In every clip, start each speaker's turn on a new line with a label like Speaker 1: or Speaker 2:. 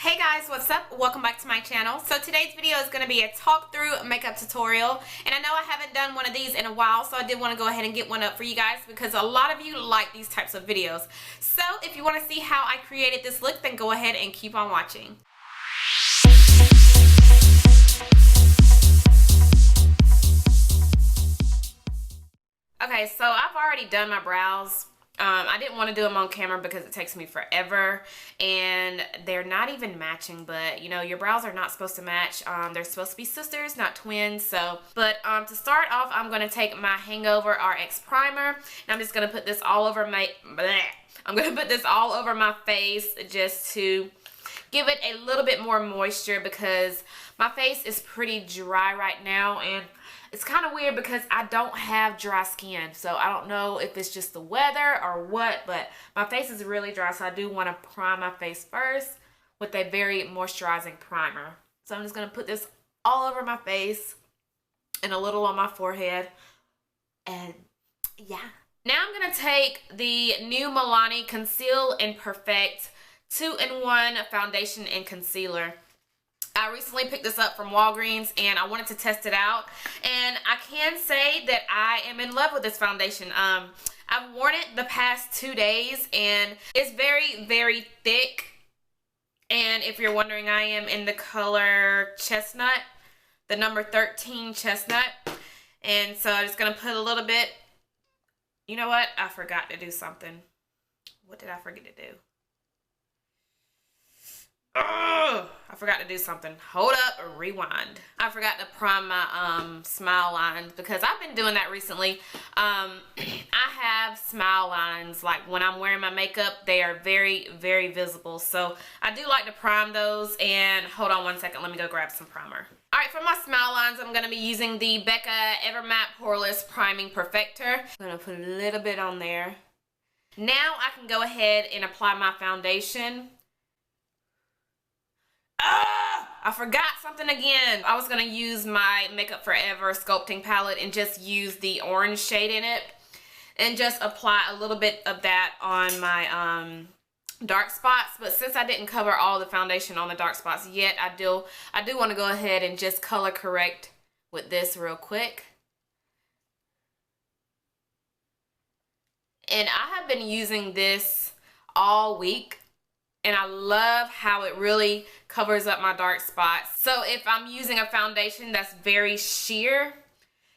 Speaker 1: Hey guys, what's up? Welcome back to my channel. So today's video is going to be a talk through makeup tutorial, and I know I haven't done one of these in a while, so I did want to go ahead and get one up for you guys because a lot of you like these types of videos. So if you want to see how I created this look, then go ahead and keep on watching. Okay, so I've already done my brows. I didn't want to do them on camera because it takes me forever and they're not even matching, but you know, your brows are not supposed to match. They're supposed to be sisters, not twins. So, but to start off, I'm going to take my Hangover RX primer and I'm just going to put this all over my, I'm going to put this all over my face just to give it a little bit more moisture because my face is pretty dry right now, and it's kind of weird because I don't have dry skin, so I don't know if it's just the weather or what, but my face is really dry, so I do want to prime my face first with a very moisturizing primer. So I'm just going to put this all over my face and a little on my forehead, and yeah. Now I'm going to take the new Milani Conceal and Perfect 2-in-1 foundation and concealer. I recently picked this up from Walgreens and I wanted to test it out, and I can say that I am in love with this foundation. I've worn it the past 2 days and it's very, very thick, and if you're wondering, I am in the color Chestnut, the number 13 Chestnut, and so I'm just going to put a little bit. You know what? I forgot to do something. What did I forget to do? Oh, I forgot to do something. Hold up, rewind. I forgot to prime my smile lines because I've been doing that recently. I have smile lines, like when I'm wearing my makeup, they are very, very visible. So I do like to prime those, and hold on one second, let me go grab some primer. Alright, for my smile lines, I'm going to be using the Becca Evermatte Poreless Priming Perfector. I'm going to put a little bit on there. Now I can go ahead and apply my foundation. I forgot something again. I was going to use my Makeup Forever Sculpting palette and just use the orange shade in it and just apply a little bit of that on my dark spots. But since I didn't cover all the foundation on the dark spots yet, I do want to go ahead and just color correct with this real quick. And I have been using this all week, and I love how it really covers up my dark spots. So if I'm using a foundation that's very sheer,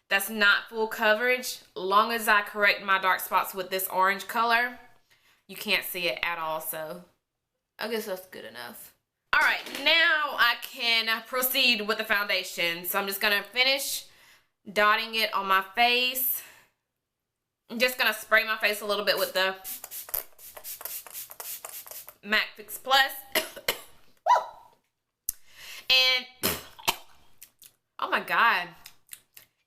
Speaker 1: that's not full coverage, long as I correct my dark spots with this orange color, you can't see it at all. So I guess that's good enough. All right, now I can proceed with the foundation. So I'm just gonna finish dotting it on my face. I'm just gonna spray my face a little bit with the MAC Fix Plus. And oh my god,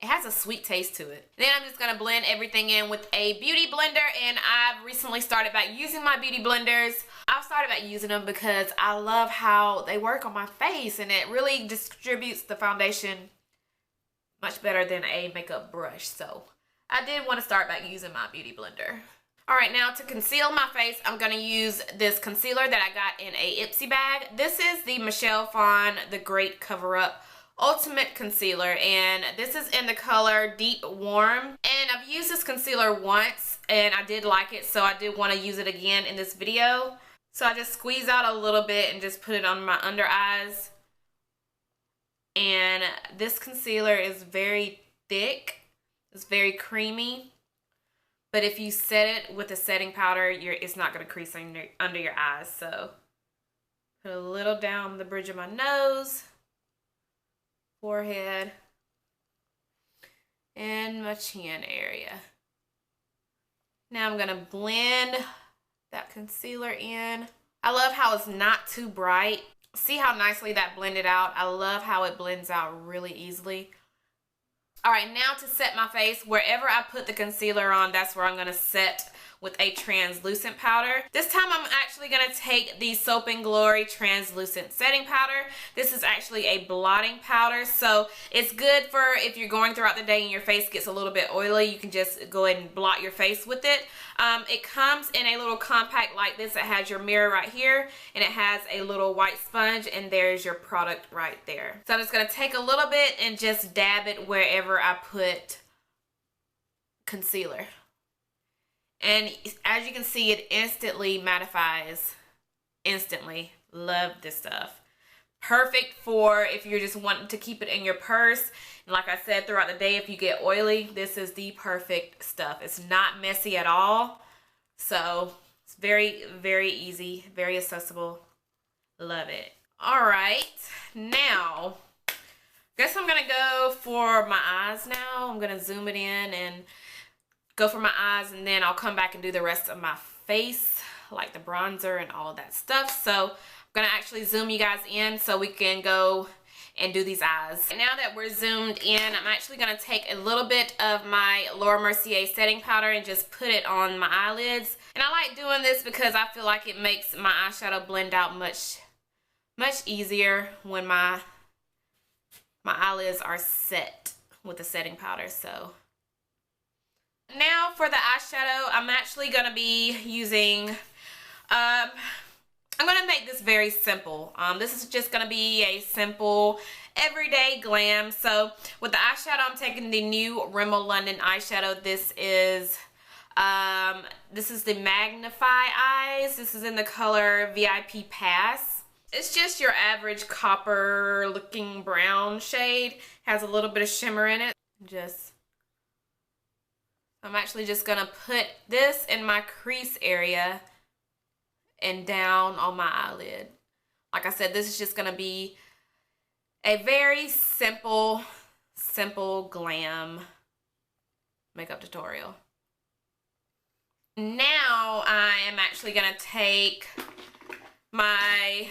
Speaker 1: it has a sweet taste to it. Then I'm just gonna blend everything in with a beauty blender, and I've recently started back using my beauty blenders. I've started back using them because I love how they work on my face, and it really distributes the foundation much better than a makeup brush. So I did want to start back using my beauty blender. Alright, now to conceal my face, I'm going to use this concealer that I got in a Ipsy bag. This is the Phan The Great Cover Up Ultimate Concealer, and this is in the color Deep Warm. And I've used this concealer once, and I did like it, so I did want to use it again in this video. So I just squeeze out a little bit and just put it on my under eyes. And this concealer is very thick. It's very creamy. But if you set it with a setting powder, it's not going to crease under your eyes. So put a little down the bridge of my nose, forehead, and my chin area. Now I'm going to blend that concealer in. I love how it's not too bright. See how nicely that blended out? I love how it blends out really easily. Alright, now to set my face, wherever I put the concealer on, that's where I'm going to set with a translucent powder. This time I'm actually going to take the Soap & Glory translucent setting powder. This is actually a blotting powder, so it's good for if you're going throughout the day and your face gets a little bit oily, you can just go ahead and blot your face with it. It comes in a little compact like this that has your mirror right here, and it has a little white sponge, and there's your product right there. So I'm just going to take a little bit and just dab it wherever I put concealer. And as you can see, it instantly mattifies. Instantly. Love this stuff. Perfect for if you're just wanting to keep it in your purse. And like I said, throughout the day, if you get oily, this is the perfect stuff. It's not messy at all. So it's very, very easy, very accessible. Love it. All right, now, guess I'm gonna go for my eyes now. I'm gonna zoom it in and go for my eyes, and then I'll come back and do the rest of my face, like the bronzer and all of that stuff. So I'm gonna actually zoom you guys in so we can go and do these eyes. And now that we're zoomed in, I'm actually gonna take a little bit of my Mercier setting powder and just put it on my eyelids. And I like doing this because I feel like it makes my eyeshadow blend out much easier when my eyelids are set with the setting powder. So now for the eyeshadow, I'm actually gonna be using, I'm gonna make this very simple. This is just gonna be a simple everyday glam. So with the eyeshadow, I'm taking the new Rimmel London eyeshadow. This is the Magnif'Eyes. This is in the color VIP Pass. It's just your average copper looking brown shade. Has a little bit of shimmer in it. I'm actually just gonna put this in my crease area and down on my eyelid. Like I said, this is just gonna be a very simple glam makeup tutorial. Now I am actually gonna take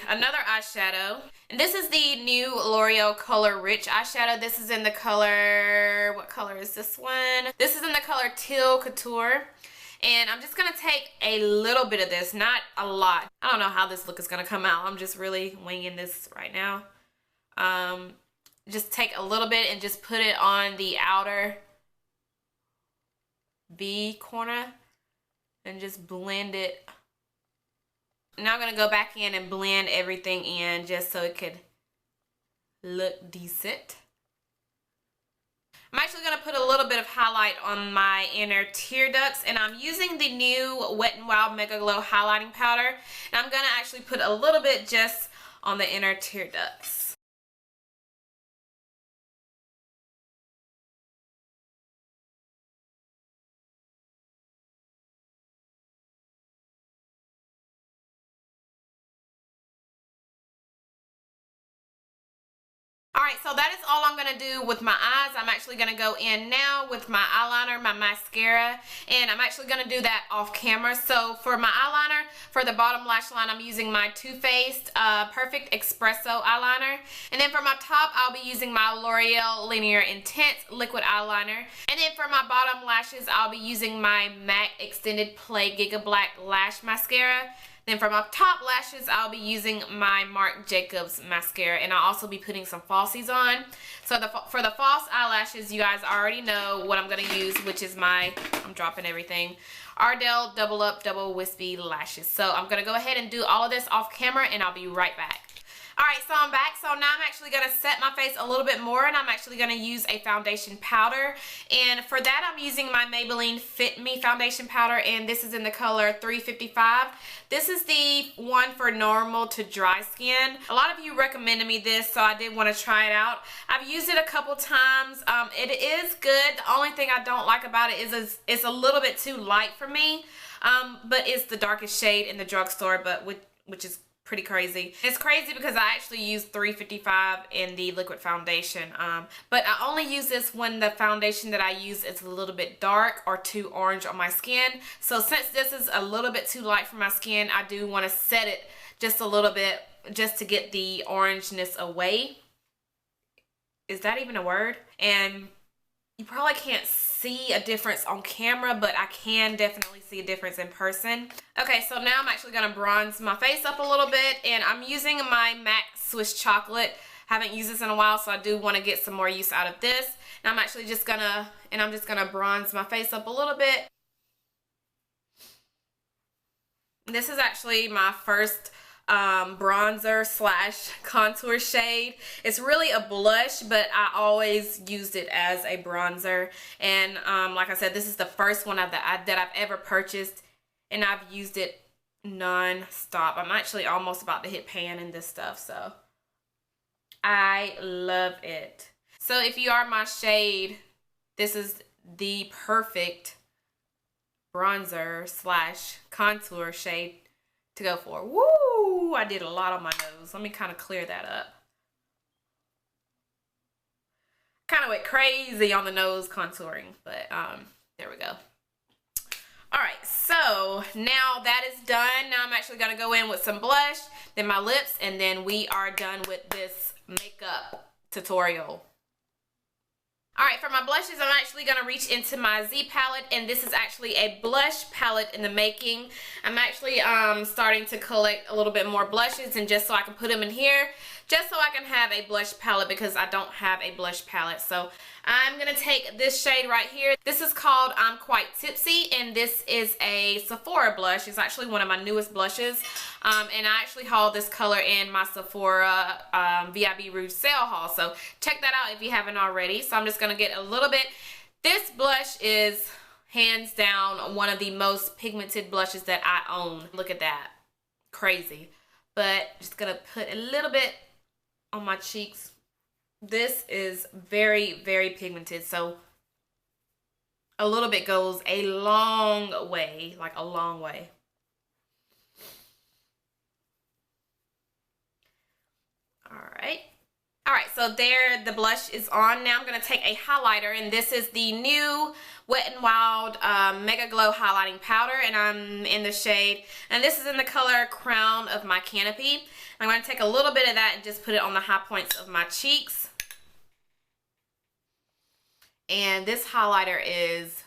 Speaker 1: another eyeshadow, and this is the new Loreal color Riche eyeshadow. This is in the color, what color is this one? This is in the color Teal Couture. And I'm just gonna take a little bit of this, not a lot. I don't know how this look is gonna come out. I'm just really winging this right now. Just take a little bit and just put it on the outer V corner and just blend it. Now I'm gonna go back in and blend everything in just so it could look decent. I'm actually going to put a little bit of highlight on my inner tear ducts, and I'm using the new Wet n Wild Mega Glow highlighting powder, and I'm going to actually put a little bit just on the inner tear ducts. Alright, so that is all I'm going to do with my eyes. I'm actually going to go in now with my eyeliner, my mascara, and I'm actually going to do that off camera. So for my eyeliner, for the bottom lash line, I'm using my Too Faced Perfect Espresso eyeliner. And then for my top, I'll be using my Loreal Linear Intense Liquid Eyeliner. And then for my bottom lashes, I'll be using my MAC Extended Play Giga Black Lash Mascara. Then for my top lashes, I'll be using my Marc Jacobs mascara, and I'll also be putting some falsies on. So for the false eyelashes, you guys already know what I'm going to use, which is I'm dropping everything, Ardell Double Up Double Wispy Lashes. So I'm going to go ahead and do all of this off camera, and I'll be right back. Alright, so I'm back. So now I'm actually going to set my face a little bit more, and I'm actually going to use a foundation powder. And for that, I'm using my Maybelline Fit Me foundation powder, and this is in the color 355. This is the one for normal to dry skin. A lot of you recommended me this, so I did want to try it out. I've used it a couple times. It is good. The only thing I don't like about it is it's a little bit too light for me, but it's the darkest shade in the drugstore, but which is pretty crazy. It's crazy because I actually use 355 in the liquid foundation, but I only use this when the foundation that I use is a little bit dark or too orange on my skin. So since this is a little bit too light for my skin, I do want to set it just a little bit just to get the orangeness away. Is that even a word? And you probably can't see a difference on camera, but I can definitely see a difference in person. Okay, so now I'm actually gonna bronze my face up a little bit, and I'm using my MAC Swiss Chocolate. Haven't used this in a while, so I do want to get some more use out of this. And I'm actually just gonna, bronze my face up a little bit. This is actually my first bronzer slash contour shade. It's really a blush, but I always used it as a bronzer. And like I said, this is the first one that I've ever purchased, and I've used it non-stop. I'm actually almost about to hit pan in this stuff, so I love it. So if you are my shade, this is the perfect bronzer slash contour shade to go for. Woo! I did a lot on my nose. Let me kind of clear that up. Kind of went crazy on the nose contouring, but there we go. Alright, so now that is done. Now I'm actually going to go in with some blush, then my lips, and then we are done with this makeup tutorial. Alright, for my blushes, I'm actually going to reach into my Z palette, and this is actually a blush palette in the making. I'm actually starting to collect a little bit more blushes, and just so I can put them in here, just so I can have a blush palette, because I don't have a blush palette. So I'm going to take this shade right here. This is called I'm Quite Tipsy, and this is a Sephora blush. It's actually one of my newest blushes, and I actually hauled this color in my Sephora VIB Rouge sale haul. So check that out if you haven't already. So I'm just going to get a little bit. This blush is hands down one of the most pigmented blushes that I own. Look at that. Crazy. But just going to put a little bit on my cheeks. This is very, very pigmented, so a little bit goes a long way, like a long way. Alright, so there the blush is on. Now I'm going to take a highlighter, and this is the new Wet n Wild Mega Glow Highlighting Powder, and I'm in the shade, and this is in the color Crown of My Canopy. I'm going to take a little bit of that and just put it on the high points of my cheeks. And this highlighter is,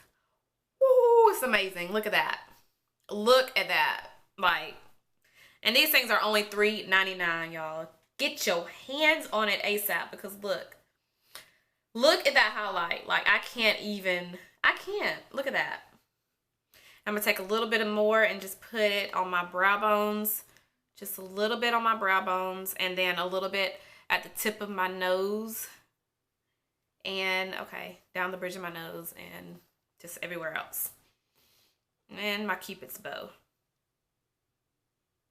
Speaker 1: woo, it's amazing. Look at that. Look at that. Like, and these things are only $3.99, y'all. Get your hands on it ASAP, because look at that highlight. Like, I can't. Look at that. I'm going to take a little bit more and just put it on my brow bones. Just a little bit on my brow bones, and then a little bit at the tip of my nose. And, okay, down the bridge of my nose and just everywhere else. And my Cupid's bow.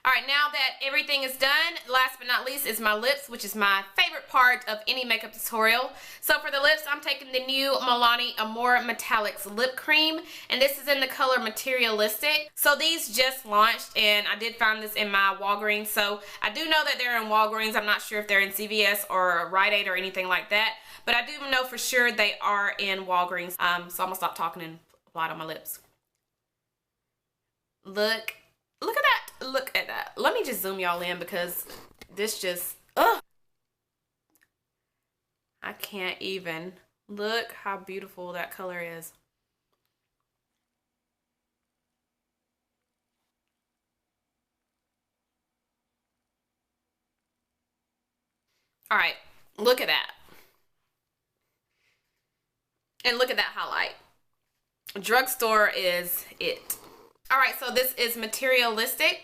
Speaker 1: Alright, now that everything is done, last but not least is my lips, which is my favorite part of any makeup tutorial. So for the lips, I'm taking the new Milani Amore Metallics Lip Cream, and this is in the color Materialistic. So these just launched, and I did find this in my Walgreens. So I do know that they're in Walgreens. I'm not sure if they're in CVS or Rite Aid or anything like that, but I do know for sure they are in Walgreens. So I'm gonna stop talking and apply it on my lips. Look at that. Look at that. Let me just zoom y'all in, because this just, ugh. I can't even. Look how beautiful that color is. All right, look at that. And look at that highlight. Drugstore is it. All right, so this is Materialistic.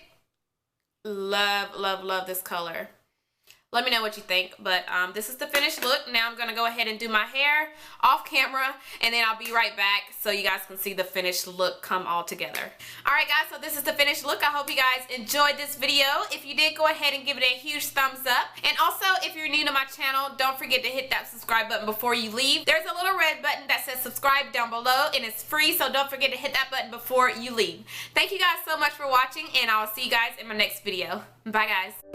Speaker 1: Love, love, love this color. Let me know what you think, but this is the finished look. Now I'm gonna go ahead and do my hair off camera, and then I'll be right back so you guys can see the finished look come all together. All right, guys, so this is the finished look. I hope you guys enjoyed this video. If you did, go ahead and give it a huge thumbs up. And also, if you're new to my channel, don't forget to hit that subscribe button before you leave. There's a little red button that says subscribe down below, and it's free, so don't forget to hit that button before you leave. Thank you guys so much for watching, and I'll see you guys in my next video. Bye, guys.